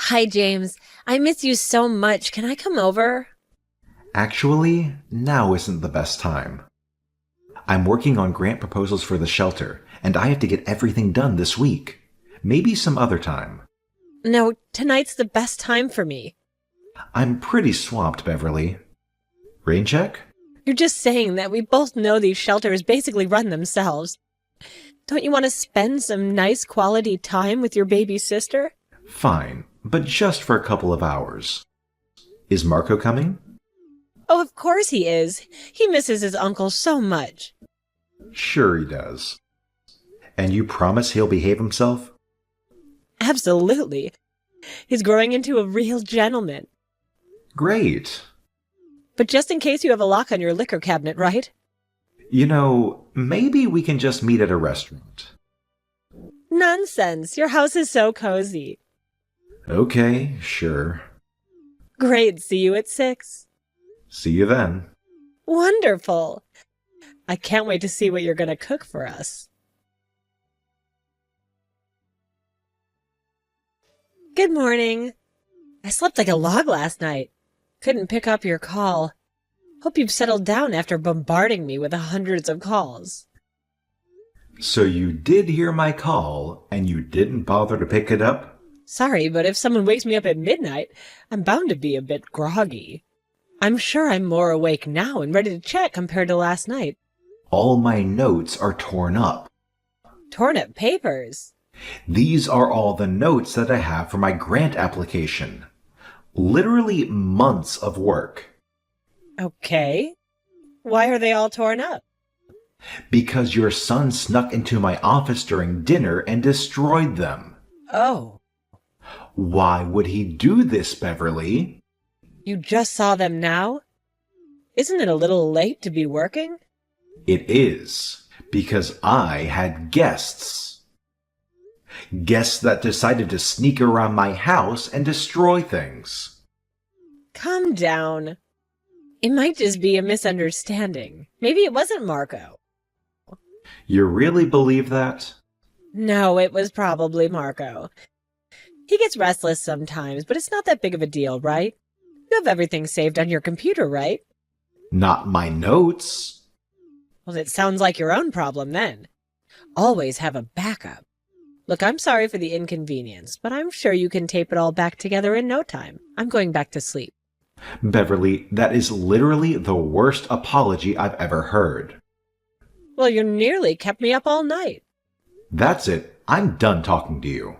Hi, James. I miss you so much. Can I come over? Actually, now isn't the best time. I'm working on grant proposals for the shelter, and I have to get everything done this week. Maybe some other time. No, tonight's the best time for me. I'm pretty swamped, Beverly. Rain check? You're just saying that we both know these shelters basically run themselves. Don't you want to spend some nice quality time with your baby sister? Fine, but just for a couple of hours. Is Marco coming? Oh, of course he is. He misses his uncle so much. Sure he does. And you promise he'll behave himself? Absolutely. He's growing into a real gentleman. Great. But just in case you have a lock on your liquor cabinet, right? Maybe we can just meet at a restaurant. Nonsense. Your house is so cozy. Okay, sure. Great. See you at 6. See you then. Wonderful. I can't wait to see what you're going to cook for us. Good morning. I slept like a log last night. Couldn't pick up your call. Hope you've settled down after bombarding me with hundreds of calls. So you did hear my call, and you didn't bother to pick it up? Sorry, but if someone wakes me up at midnight, I'm bound to be a bit groggy. I'm sure I'm more awake now and ready to chat compared to last night. All my notes are torn up. Torn up papers. These are all the notes that I have for my grant application. Literally months of work. Okay. Why are they all torn up? Because your son snuck into my office during dinner and destroyed them. Oh. Why would he do this, Beverly? You just saw them now? Isn't it a little late to be working? It is, because I had guests. Guests that decided to sneak around my house and destroy things. Calm down. It might just be a misunderstanding. Maybe it wasn't Marco. You really believe that? No, it was probably Marco. He gets restless sometimes, but it's not that big of a deal, right? You have everything saved on your computer, right? Not my notes. Well, it sounds like your own problem then. Always have a backup. Look, I'm sorry for the inconvenience, but I'm sure you can tape it all back together in no time. I'm going back to sleep. Beverly, that is literally the worst apology I've ever heard. Well, you nearly kept me up all night. That's it. I'm done talking to you.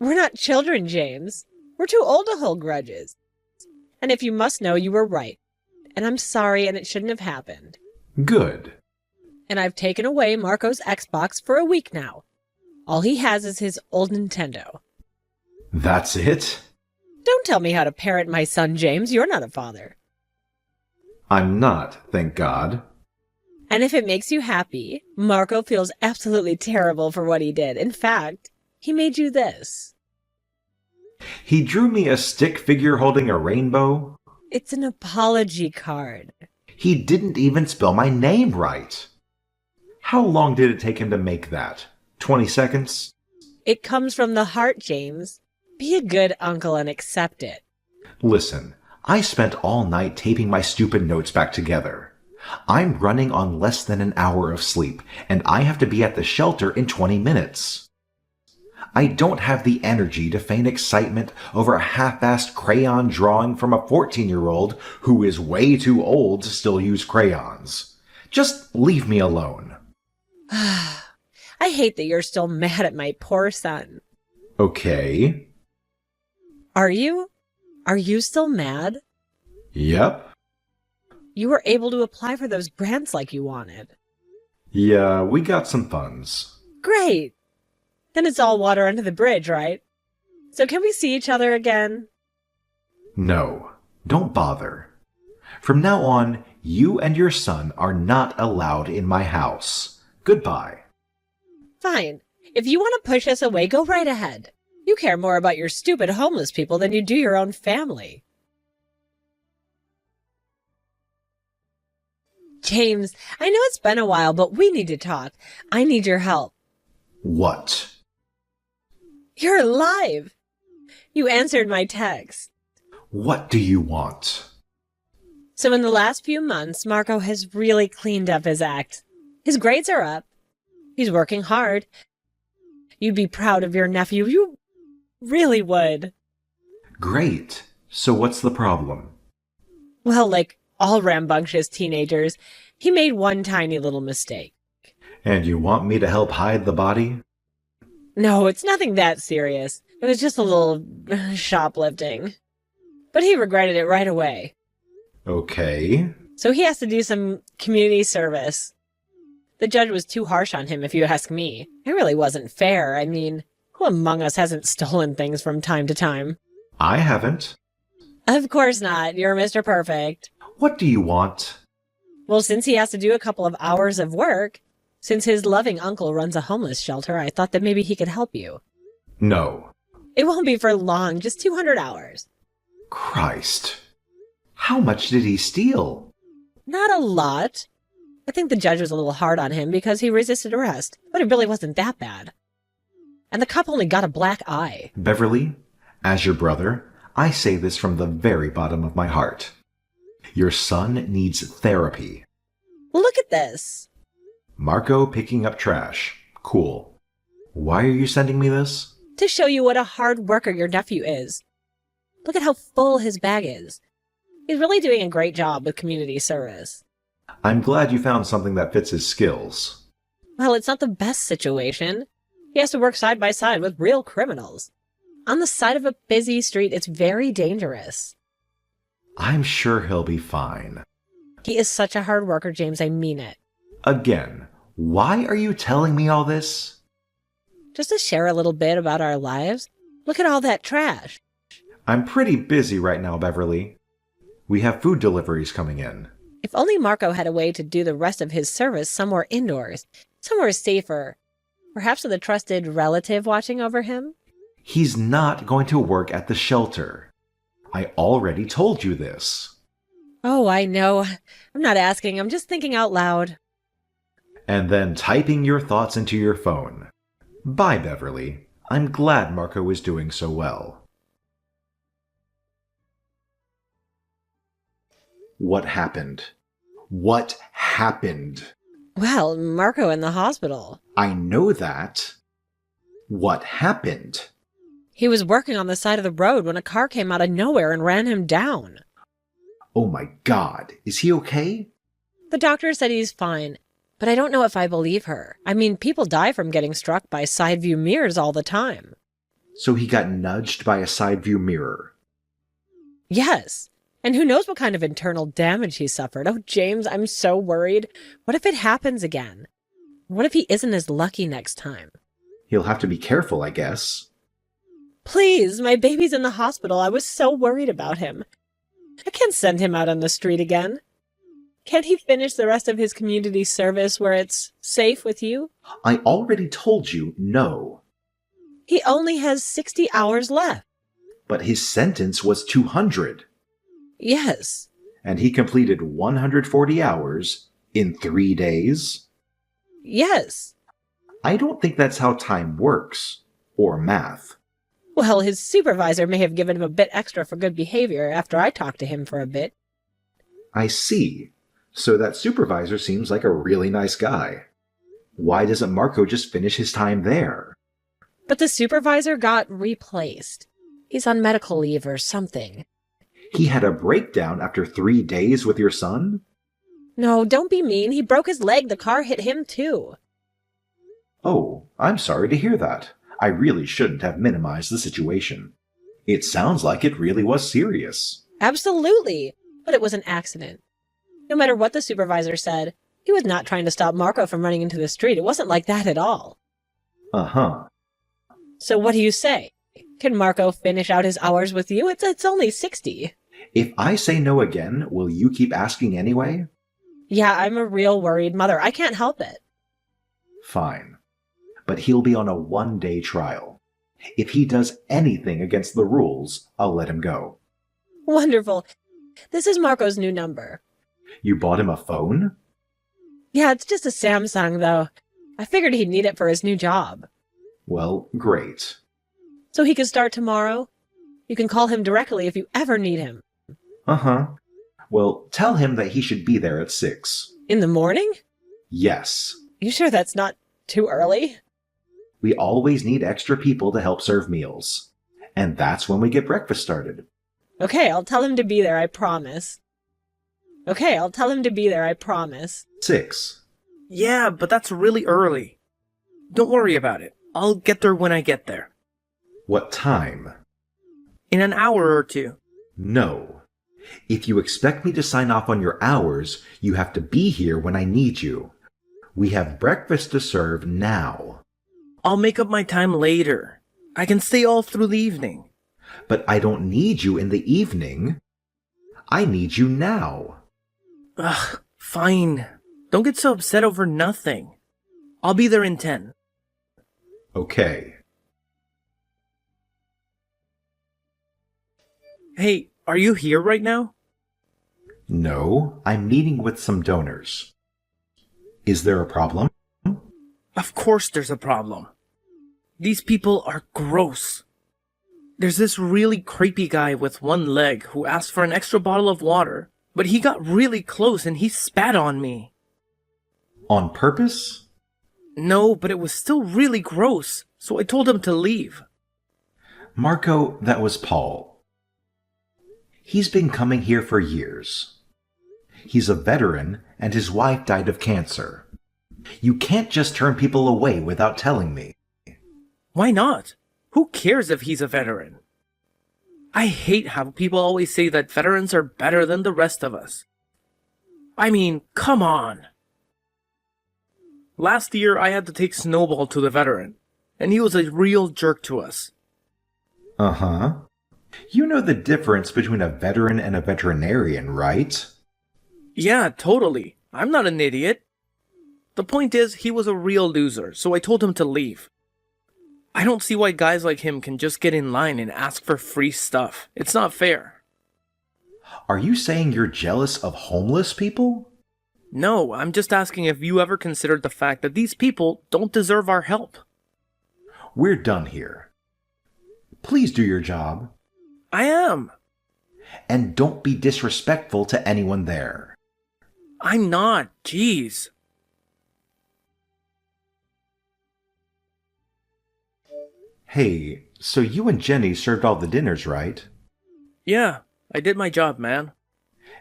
We're not children, James. We're too old to hold grudges. And if you must know, you were right. And I'm sorry, and it shouldn't have happened. Good. And I've taken away Marco's Xbox for a week now. All he has is his old Nintendo. That's it? Don't tell me how to parent my son, James. You're not a father. I'm not, thank God. And if it makes you happy, Marco feels absolutely terrible for what he did. In fact, he made you this. He drew me a stick figure holding a rainbow. It's an apology card. He didn't even spell my name right. How long did it take him to make that? 20 seconds? It comes from the heart, James. Be a good uncle and accept it. Listen, I spent all night taping my stupid notes back together. I'm running on less than an hour of sleep, and I have to be at the shelter in 20 minutes. I don't have the energy to feign excitement over a half-assed crayon drawing from a 14-year-old who is way too old to still use crayons. Just leave me alone. I hate that you're still mad at my poor son. Okay. Are you? Are you still mad? Yep. You were able to apply for those grants like you wanted. Yeah, we got some funds. Great. Then it's all water under the bridge, right? So can we see each other again? No, don't bother. From now on, you and your son are not allowed in my house. Goodbye. Fine. If you want to push us away, go right ahead. You care more about your stupid homeless people than you do your own family. James, I know it's been a while, but we need to talk. I need your help. What? You're alive. You answered my text. What do you want? So in the last few months, Marco has really cleaned up his act. His grades are up. He's working hard. You'd be proud of your nephew. You really would. Great. So what's the problem? Well, like all rambunctious teenagers, he made one tiny little mistake. And you want me to help hide the body? No, it's nothing that serious. It was just a little shoplifting. But he regretted it right away. Okay. So he has to do some community service. The judge was too harsh on him, if you ask me. It really wasn't fair. I mean, who among us hasn't stolen things from time to time? I haven't. Of course not. You're Mr. Perfect. What do you want? Well, since he has to do a couple of hours of work, since his loving uncle runs a homeless shelter, I thought that maybe he could help you. No. It won't be for long, just 200 hours. Christ. How much did he steal? Not a lot. I think the judge was a little hard on him because he resisted arrest, but it really wasn't that bad. And the cop only got a black eye. Beverly, as your brother, I say this from the very bottom of my heart. Your son needs therapy. Look at this. Marco picking up trash. Cool. Why are you sending me this? To show you what a hard worker your nephew is. Look at how full his bag is. He's really doing a great job with community service. I'm glad you found something that fits his skills. Well, it's not the best situation. He has to work side by side with real criminals. On the side of a busy street, it's very dangerous. I'm sure he'll be fine. He is such a hard worker, James. I mean it. Again, why are you telling me all this? Just to share a little bit about our lives. Look at all that trash. I'm pretty busy right now, Beverly. We have food deliveries coming in. If only Marco had a way to do the rest of his service somewhere indoors, somewhere safer. Perhaps with a trusted relative watching over him? He's not going to work at the shelter. I already told you this. Oh, I know. I'm not asking. I'm just thinking out loud. And then typing your thoughts into your phone. Bye, Beverly. I'm glad Marco is doing so well. What happened? What happened? Well, Marco in the hospital. I know that. What happened? He was working on the side of the road when a car came out of nowhere and ran him down. Oh my God, is he okay? The doctor said he's fine, but I don't know if I believe her. I mean, people die from getting struck by side view mirrors all the time. So he got nudged by a side view mirror. Yes. And who knows what kind of internal damage he suffered. Oh, James, I'm so worried. What if it happens again? What if he isn't as lucky next time? He'll have to be careful, I guess. Please, my baby's in the hospital. I was so worried about him. I can't send him out on the street again. Can't he finish the rest of his community service where it's safe with you? I already told you no. He only has 60 hours left. But his sentence was 200. Yes. And he completed 140 hours in 3 days? Yes. I don't think that's how time works. Or math. Well, his supervisor may have given him a bit extra for good behavior after I talked to him for a bit. I see. So that supervisor seems like a really nice guy. Why doesn't Marco just finish his time there? But the supervisor got replaced. He's on medical leave or something. He had a breakdown after 3 days with your son? No, don't be mean. He broke his leg. The car hit him too. Oh, I'm sorry to hear that. I really shouldn't have minimized the situation. It sounds like it really was serious. Absolutely. But it was an accident. No matter what the supervisor said, he was not trying to stop Marco from running into the street. It wasn't like that at all. Uh-huh. So what do you say? Can Marco finish out his hours with you? It's only 60. If I say no again, will you keep asking anyway? Yeah, I'm a real worried mother. I can't help it. Fine. But he'll be on a 1-day trial. If he does anything against the rules, I'll let him go. Wonderful. This is Marco's new number. You bought him a phone? Yeah, it's just a Samsung, though. I figured he'd need it for his new job. Well, great. So he can start tomorrow? You can call him directly if you ever need him. Uh-huh. Well, tell him that he should be there at 6. In the morning? Yes. You sure that's not too early? We always need extra people to help serve meals. And that's when we get breakfast started. Okay, I'll tell him to be there, I promise. 6. Yeah, but that's really early. Don't worry about it. I'll get there when I get there. What time? In an hour or two. No. If you expect me to sign off on your hours, you have to be here when I need you. We have breakfast to serve now. I'll make up my time later. I can stay all through the evening. But I don't need you in the evening. I need you now. Ugh, fine. Don't get so upset over nothing. I'll be there in 10. Okay. Hey, are you here right now? No, I'm meeting with some donors. Is there a problem? Of course there's a problem. These people are gross. There's this really creepy guy with one leg who asked for an extra bottle of water, but he got really close and he spat on me. On purpose? No, but it was still really gross, so I told him to leave. Marco, that was Paul. He's been coming here for years. He's a veteran, and his wife died of cancer. You can't just turn people away without telling me. Why not? Who cares if he's a veteran? I hate how people always say that veterans are better than the rest of us. I mean, come on. Last year, I had to take Snowball to the veteran, and he was a real jerk to us. Uh-huh. You know the difference between a veteran and a veterinarian, right? Yeah, totally. I'm not an idiot. The point is, he was a real loser, so I told him to leave. I don't see why guys like him can just get in line and ask for free stuff. It's not fair. Are you saying you're jealous of homeless people? No, I'm just asking if you ever considered the fact that these people don't deserve our help. We're done here. Please do your job. I am. And don't be disrespectful to anyone there. I'm not. Jeez. Hey, so you and Jenny served all the dinners, right? Yeah, I did my job, man.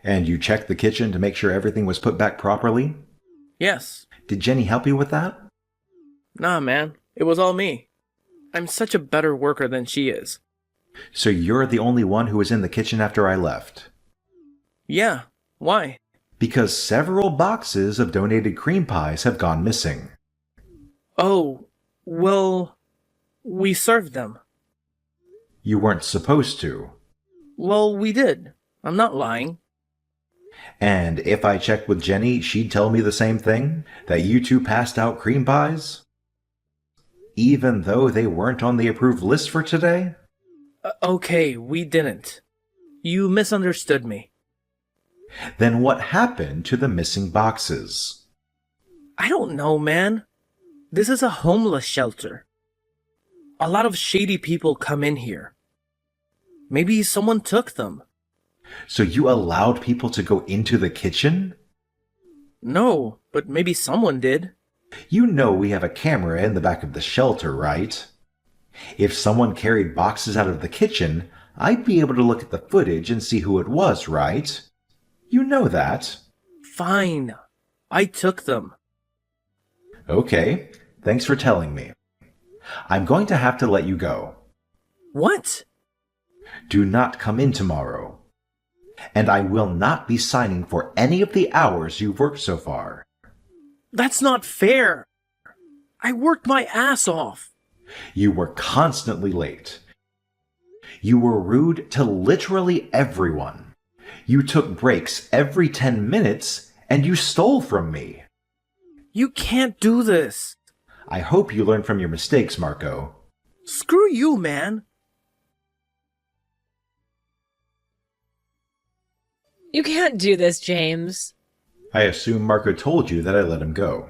And you checked the kitchen to make sure everything was put back properly? Yes. Did Jenny help you with that? Nah, man. It was all me. I'm such a better worker than she is. So you're the only one who was in the kitchen after I left? Yeah. Why? Because several boxes of donated cream pies have gone missing. Oh, well, we served them. You weren't supposed to. Well, we did. I'm not lying. And if I checked with Jenny, she'd tell me the same thing? That you two passed out cream pies? Even though they weren't on the approved list for today? Okay, we didn't. You misunderstood me. Then what happened to the missing boxes? I don't know, man. This is a homeless shelter. A lot of shady people come in here. Maybe someone took them. So you allowed people to go into the kitchen? No, but maybe someone did. You know we have a camera in the back of the shelter, right? If someone carried boxes out of the kitchen, I'd be able to look at the footage and see who it was, right? You know that. Fine. I took them. Okay, thanks for telling me. I'm going to have to let you go. What? Do not come in tomorrow. And I will not be signing for any of the hours you've worked so far. That's not fair. I worked my ass off. You were constantly late. You were rude to literally everyone. You took breaks every 10 minutes, and you stole from me. You can't do this. I hope you learn from your mistakes, Marco. Screw you, man. You can't do this, James. I assume Marco told you that I let him go.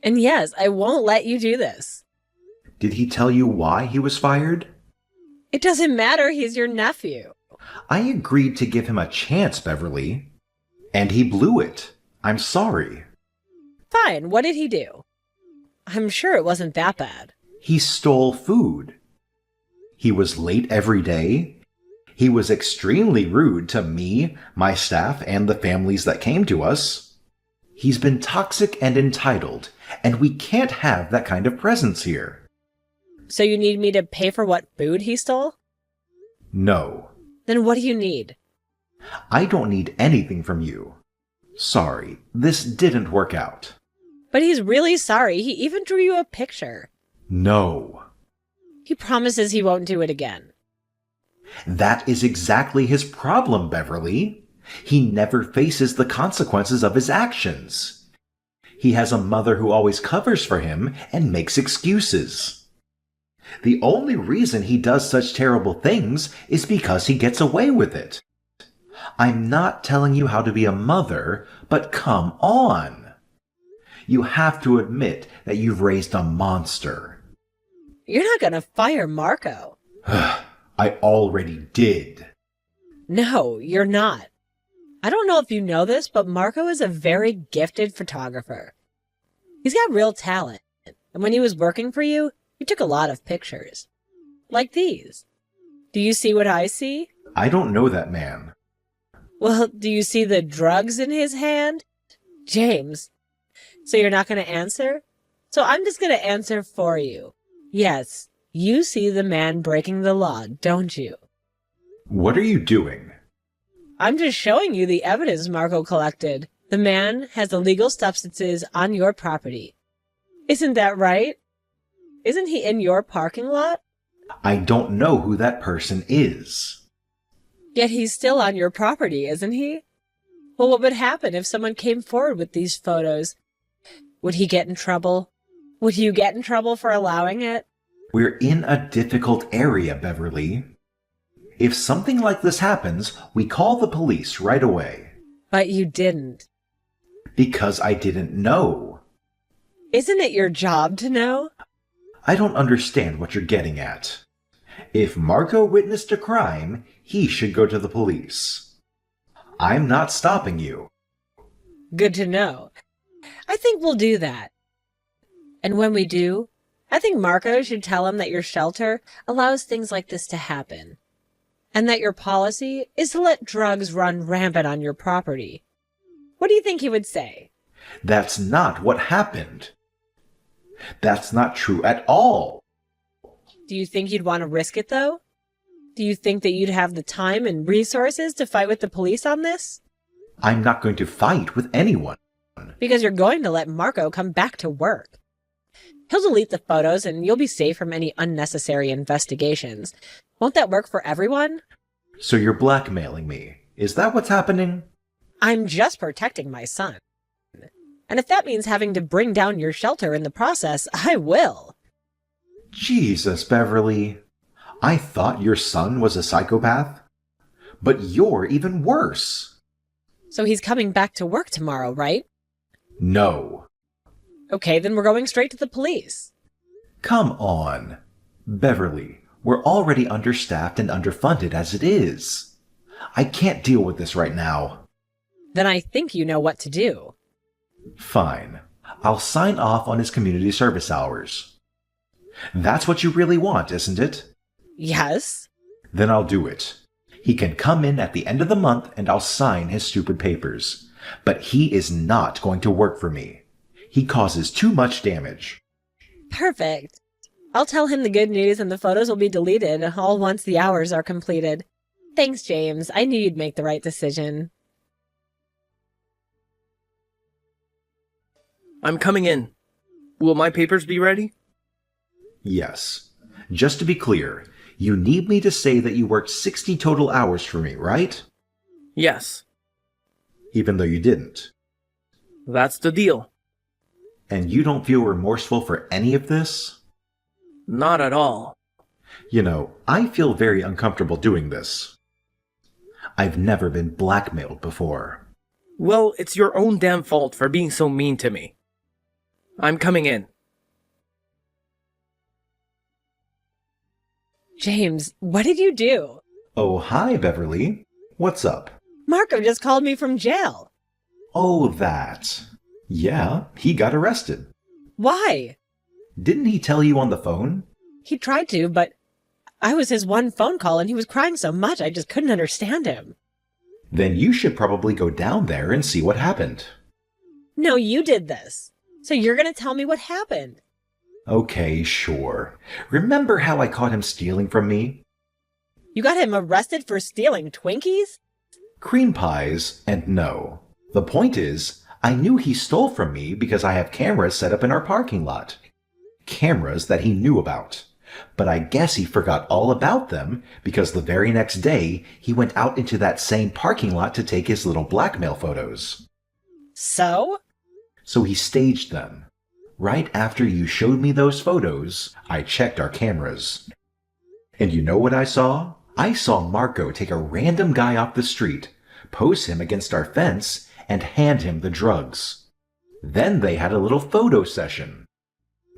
And yes, I won't let you do this. Did he tell you why he was fired? It doesn't matter, he's your nephew. I agreed to give him a chance, Beverly. And he blew it. I'm sorry. Fine, what did he do? I'm sure it wasn't that bad. He stole food. He was late every day. He was extremely rude to me, my staff, and the families that came to us. He's been toxic and entitled, and we can't have that kind of presence here. So you need me to pay for what food he stole? No. Then what do you need? I don't need anything from you. Sorry, this didn't work out. But he's really sorry. He even drew you a picture. No. He promises he won't do it again. That is exactly his problem, Beverly. He never faces the consequences of his actions. He has a mother who always covers for him and makes excuses. The only reason he does such terrible things is because he gets away with it. I'm not telling you how to be a mother, but come on. You have to admit that you've raised a monster. You're not going to fire Marco. I already did. No, you're not. I don't know if you know this, but Marco is a very gifted photographer. He's got real talent. And when he was working for you, he took a lot of pictures. Like these. Do you see what I see? I don't know that man. Well, do you see the drugs in his hand? James. So you're not going to answer? So I'm just going to answer for you. Yes, you see the man breaking the law, don't you? What are you doing? I'm just showing you the evidence Marco collected. The man has illegal substances on your property. Isn't that right? Isn't he in your parking lot? I don't know who that person is. Yet he's still on your property, isn't he? Well, what would happen if someone came forward with these photos? Would he get in trouble? Would you get in trouble for allowing it? We're in a difficult area, Beverly. If something like this happens, we call the police right away. But you didn't. Because I didn't know. Isn't it your job to know? I don't understand what you're getting at. If Marco witnessed a crime, he should go to the police. I'm not stopping you. Good to know. I think we'll do that. And when we do, I think Marco should tell him that your shelter allows things like this to happen. And that your policy is to let drugs run rampant on your property. What do you think he would say? That's not what happened. That's not true at all. Do you think you'd want to risk it, though? Do you think that you'd have the time and resources to fight with the police on this? I'm not going to fight with anyone. Because you're going to let Marco come back to work. He'll delete the photos and you'll be safe from any unnecessary investigations. Won't that work for everyone? So you're blackmailing me. Is that what's happening? I'm just protecting my son. And if that means having to bring down your shelter in the process, I will. Jesus, Beverly. I thought your son was a psychopath. But you're even worse. So he's coming back to work tomorrow, right? No. Okay, then we're going straight to the police. Come on. Beverly, we're already understaffed and underfunded as it is. I can't deal with this right now. Then I think you know what to do. Fine. I'll sign off on his community service hours. That's what you really want, isn't it? Yes. Then I'll do it. He can come in at the end of the month and I'll sign his stupid papers. But he is not going to work for me. He causes too much damage. Perfect. I'll tell him the good news and the photos will be deleted all once the hours are completed. Thanks, James. I knew you'd make the right decision. I'm coming in. Will my papers be ready? Yes. Just to be clear, you need me to say that you worked 60 total hours for me, right? Yes. Even though you didn't. That's the deal. And you don't feel remorseful for any of this? Not at all. You know, I feel very uncomfortable doing this. I've never been blackmailed before. Well, it's your own damn fault for being so mean to me. I'm coming in. James, what did you do? Oh, hi, Beverly. What's up? Marco just called me from jail. Oh, that. Yeah, he got arrested. Why? Didn't he tell you on the phone? He tried to, but I was his one phone call and he was crying so much I just couldn't understand him. Then you should probably go down there and see what happened. No, you did this. So you're going to tell me what happened. Okay, sure. Remember how I caught him stealing from me? You got him arrested for stealing Twinkies? Cream pies, and no. The point is, I knew he stole from me because I have cameras set up in our parking lot. Cameras that he knew about. But I guess he forgot all about them because the very next day he went out into that same parking lot to take his little blackmail photos. So? So he staged them. Right after you showed me those photos, I checked our cameras. And you know what I saw? I saw Marco take a random guy off the street, pose him against our fence, and hand him the drugs. Then they had a little photo session.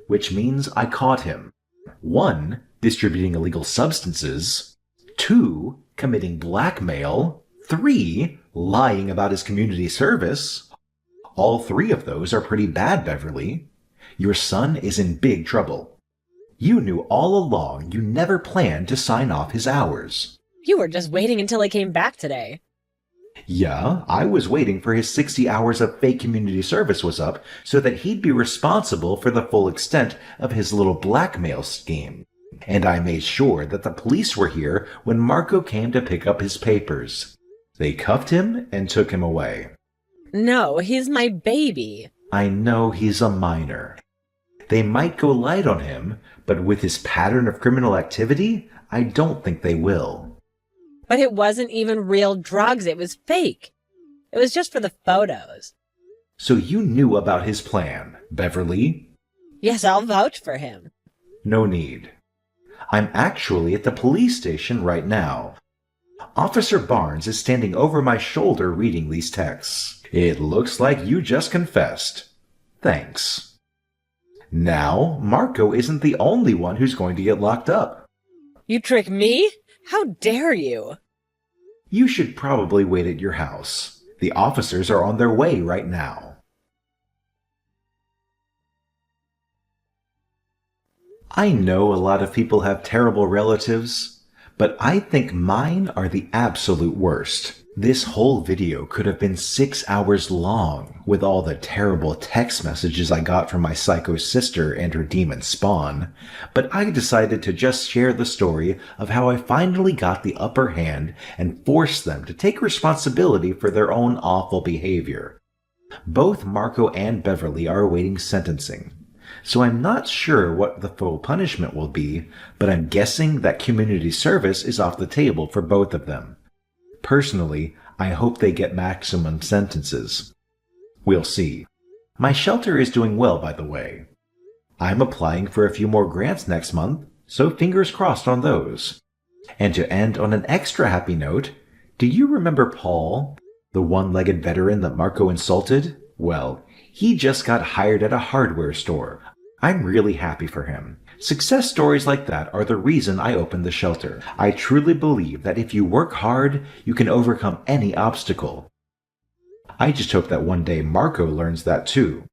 Which means I caught him. 1, distributing illegal substances. 2, committing blackmail. 3, lying about his community service. All 3 of those are pretty bad, Beverly. Your son is in big trouble. You knew all along you never planned to sign off his hours. You were just waiting until he came back today. Yeah, I was waiting for his 60 hours of fake community service was up so that he'd be responsible for the full extent of his little blackmail scheme. And I made sure that the police were here when Marco came to pick up his papers. They cuffed him and took him away. No, he's my baby. I know he's a minor. They might go light on him, but with his pattern of criminal activity, I don't think they will. But it wasn't even real drugs, it was fake. It was just for the photos. So you knew about his plan, Beverly? Yes, I'll vouch for him. No need. I'm actually at the police station right now. Officer Barnes is standing over my shoulder reading these texts. It looks like you just confessed. Thanks. Now, Marco isn't the only one who's going to get locked up. You trick me? How dare you? You should probably wait at your house. The officers are on their way right now. I know a lot of people have terrible relatives, but I think mine are the absolute worst. This whole video could have been 6 hours long with all the terrible text messages I got from my psycho sister and her demon spawn, but I decided to just share the story of how I finally got the upper hand and forced them to take responsibility for their own awful behavior. Both Marco and Beverly are awaiting sentencing, so I'm not sure what the full punishment will be, but I'm guessing that community service is off the table for both of them. Personally, I hope they get maximum sentences. We'll see. My shelter is doing well, by the way. I'm applying for a few more grants next month, so fingers crossed on those. And to end on an extra happy note, do you remember Paul, the one-legged veteran that Marco insulted? Well, he just got hired at a hardware store. I'm really happy for him. Success stories like that are the reason I opened the shelter. I truly believe that if you work hard, you can overcome any obstacle. I just hope that one day Marco learns that too.